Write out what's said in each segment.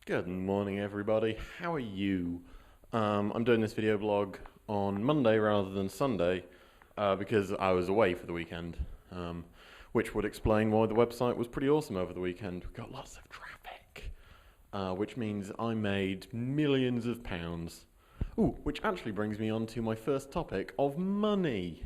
Good morning, everybody. How are you? I'm doing this video blog on Monday rather than Sunday because I was away for the weekend, which would explain why the website was pretty awesome over the weekend. We got lots of traffic, which means I made millions of pounds. Ooh, which actually brings me on to my first topic of money.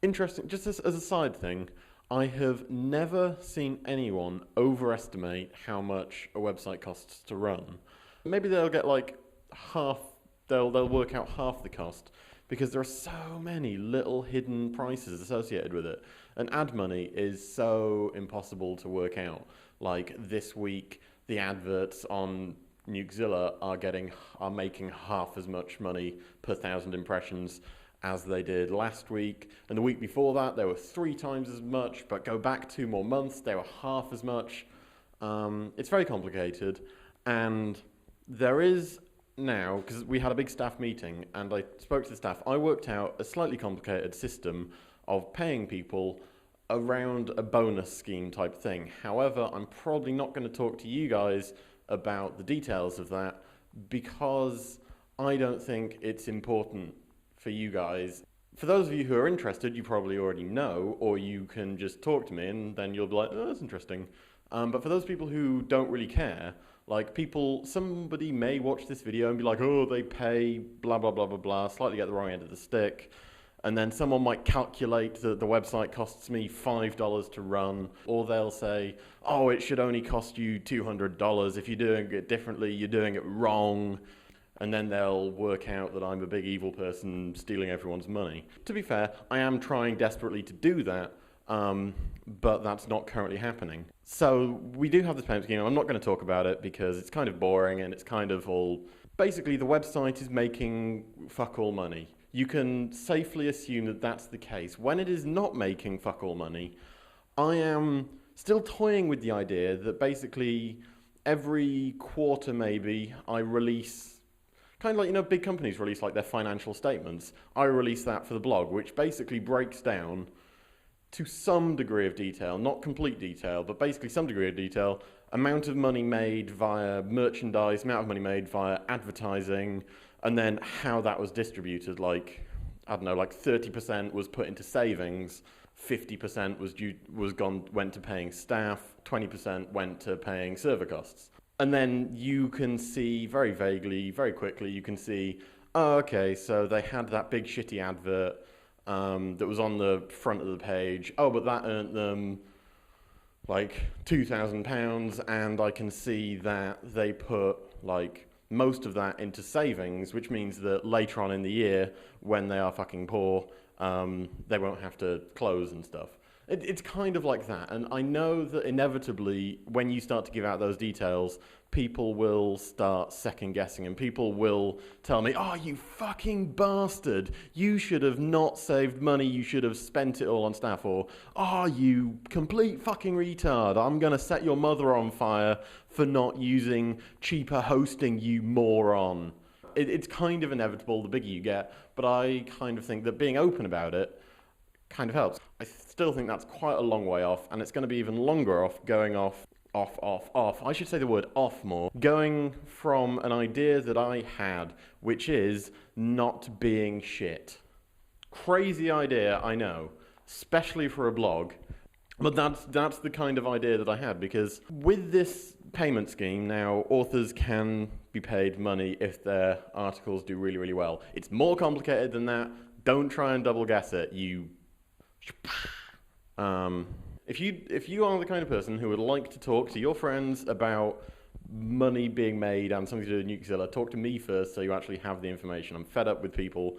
Interesting, just as a side thing, I have never seen anyone overestimate how much a website costs to run. Maybe they'll get like half, they'll work out half the cost because there are so many little hidden prices associated with it. And ad money is so impossible to work out. Like this week, the adverts on Nukezilla are making half as much money per 1,000 impressions as they did last week, and the week before that they were 3 times as much, but go back 2 more months they were half as much. It's very complicated, and there is now, because we had a big staff meeting and I spoke to the staff, I worked out a slightly complicated system of paying people around a bonus scheme type thing. However, I'm probably not going to talk to you guys about the details of that because I don't think it's important for you guys. For those of you who are interested, you probably already know, or you can just talk to me and then you'll be like, oh, that's interesting. But for those people who don't really care, like somebody may watch this video and be like, oh, they pay blah, blah, blah, blah, blah, slightly get the wrong end of the stick. And then someone might calculate that the website costs me $5 to run, or they'll say, oh, it should only cost you $200. If you're doing it differently, you're doing it wrong. And then they'll work out that I'm a big evil person stealing everyone's money. To be fair, I am trying desperately to do that, but that's not currently happening. So we do have this payment scheme. I'm not going to talk about it because it's kind of boring and it's kind of all... Basically, the website is making fuck all money. You can safely assume that that's the case. When it is not making fuck all money, I am still toying with the idea that basically every quarter maybe I release... Kind of like, big companies release like their financial statements. I release that for the blog, which basically breaks down to some degree of detail, not complete detail, but basically some degree of detail, amount of money made via merchandise, amount of money made via advertising, and then how that was distributed. Like, I don't know, like 30% was put into savings, 50% went to paying staff, 20% went to paying server costs. And then you can see very vaguely, very quickly, you can see, oh, okay, so they had that big shitty advert that was on the front of the page. Oh, but that earned them like £2,000, and I can see that they put like most of that into savings, which means that later on in the year, when they are fucking poor, they won't have to close and stuff. It's kind of like that, and I know that inevitably, when you start to give out those details, people will start second-guessing, and people will tell me, oh, you fucking bastard, you should have not saved money, you should have spent it all on staff, or, oh, you complete fucking retard, I'm going to set your mother on fire for not using cheaper hosting, you moron. It's kind of inevitable the bigger you get, but I kind of think that being open about it kind of helps. I still think that's quite a long way off, and it's going to be even longer off going off. I should say the word off more. Going from an idea that I had, which is not being shit. Crazy idea, I know, especially for a blog, but that's the kind of idea that I had, because with this payment scheme now, authors can be paid money if their articles do really, really well. It's more complicated than that. Don't try and double guess it, you... If you are the kind of person who would like to talk to your friends about money being made and something to do with Nukezilla, talk to me first so you actually have the information. I'm fed up with people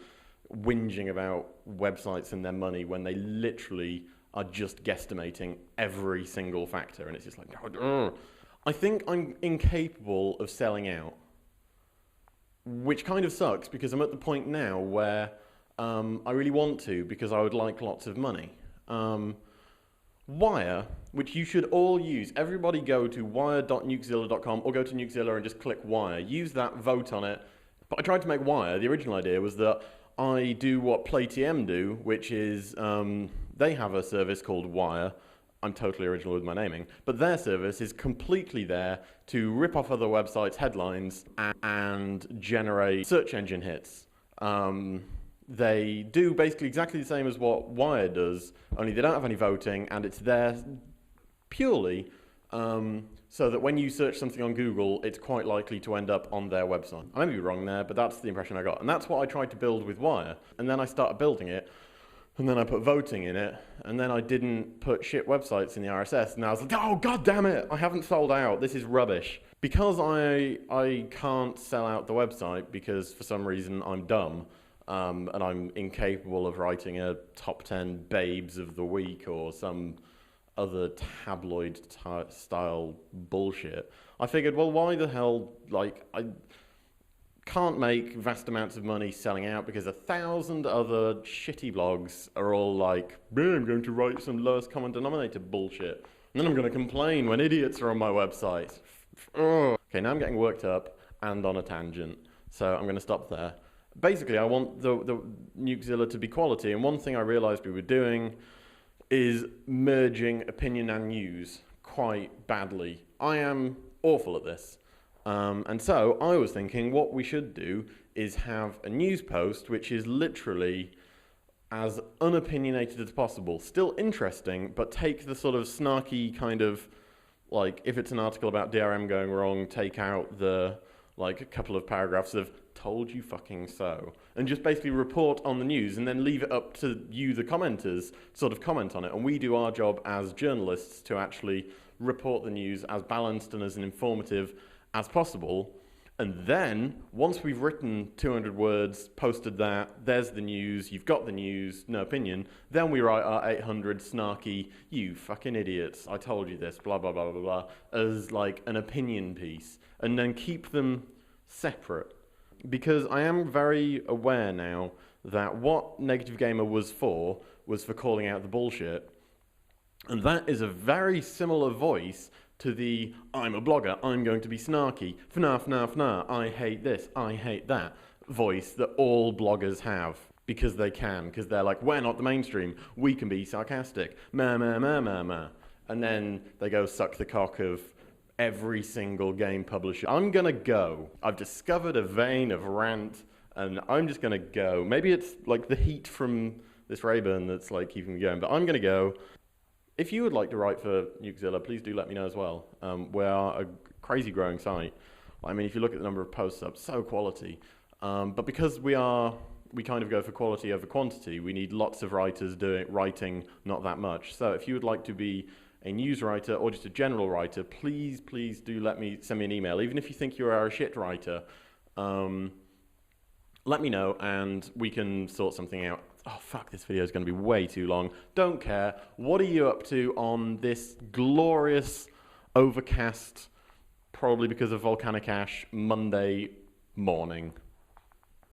whinging about websites and their money when they literally are just guesstimating every single factor, and it's just like, ugh. I think I'm incapable of selling out, which kind of sucks because I'm at the point now where I really want to, because I would like lots of money. Wire, which you should all use. Everybody go to wire.nukezilla.com or go to Nukezilla and just click Wire. Use that, vote on it. But I tried to make Wire. The original idea was that I do what PlayTM do, which is they have a service called Wire, I'm totally original with my naming, but their service is completely there to rip off other websites' headlines and generate search engine hits. They do basically exactly the same as what Wired does, only they don't have any voting, and it's there purely so that when you search something on Google, it's quite likely to end up on their website. I may be wrong there, but that's the impression I got. And that's what I tried to build with Wire. And then I started building it, and then I put voting in it, and then I didn't put shit websites in the RSS, and I was like, oh, god damn it, I haven't sold out, this is rubbish. Because I can't sell out the website because for some reason I'm dumb, and I'm incapable of writing a top 10 babes of the week or some other tabloid style bullshit, I figured, well, why the hell, like, I can't make vast amounts of money selling out because 1,000 other shitty blogs are all like, I'm going to write some lowest common denominator bullshit, and then I'm going to complain when idiots are on my website. Okay, now I'm getting worked up and on a tangent, so I'm going to stop there. Basically, I want the Nukezilla to be quality, and one thing I realized we were doing is merging opinion and news quite badly. I am awful at this. And so I was thinking what we should do is have a news post which is literally as unopinionated as possible. Still interesting, but take the sort of snarky kind of, like, if it's an article about DRM going wrong, take out the, like, a couple of paragraphs of told you fucking so, and just basically report on the news and then leave it up to you, the commenters, sort of comment on it. And we do our job as journalists to actually report the news as balanced and as informative as possible. And then, once we've written 200 words, posted that, there's the news, you've got the news, no opinion, then we write our 800 snarky, you fucking idiots, I told you this, blah, blah, blah, blah, blah, as like an opinion piece, and then keep them separate. Because I am very aware now that what Negative Gamer was for calling out the bullshit, and that is a very similar voice to the I'm a blogger, I'm going to be snarky, fna fna fna, I hate this, I hate that voice that all bloggers have because they can, because they're like, we're not the mainstream, we can be sarcastic, ma ma ma ma ma, and then they go suck the cock of every single game publisher. I'm gonna go. I've discovered a vein of rant, and I'm just gonna go. Maybe it's like the heat from this Rayburn that's like keeping me going, but I'm gonna go. If you would like to write for Nukezilla, please do let me know as well. We are a crazy growing site. I mean, if you look at the number of posts up, so quality. But because we kind of go for quality over quantity, we need lots of writers writing not that much. So if you would like to be a news writer or just a general writer, please do send me an email. Even if you think you are a shit writer, let me know and we can sort something out. Oh fuck, this video is going to be way too long. Don't care. What are you up to on this glorious, overcast, probably because of volcanic ash, Monday morning?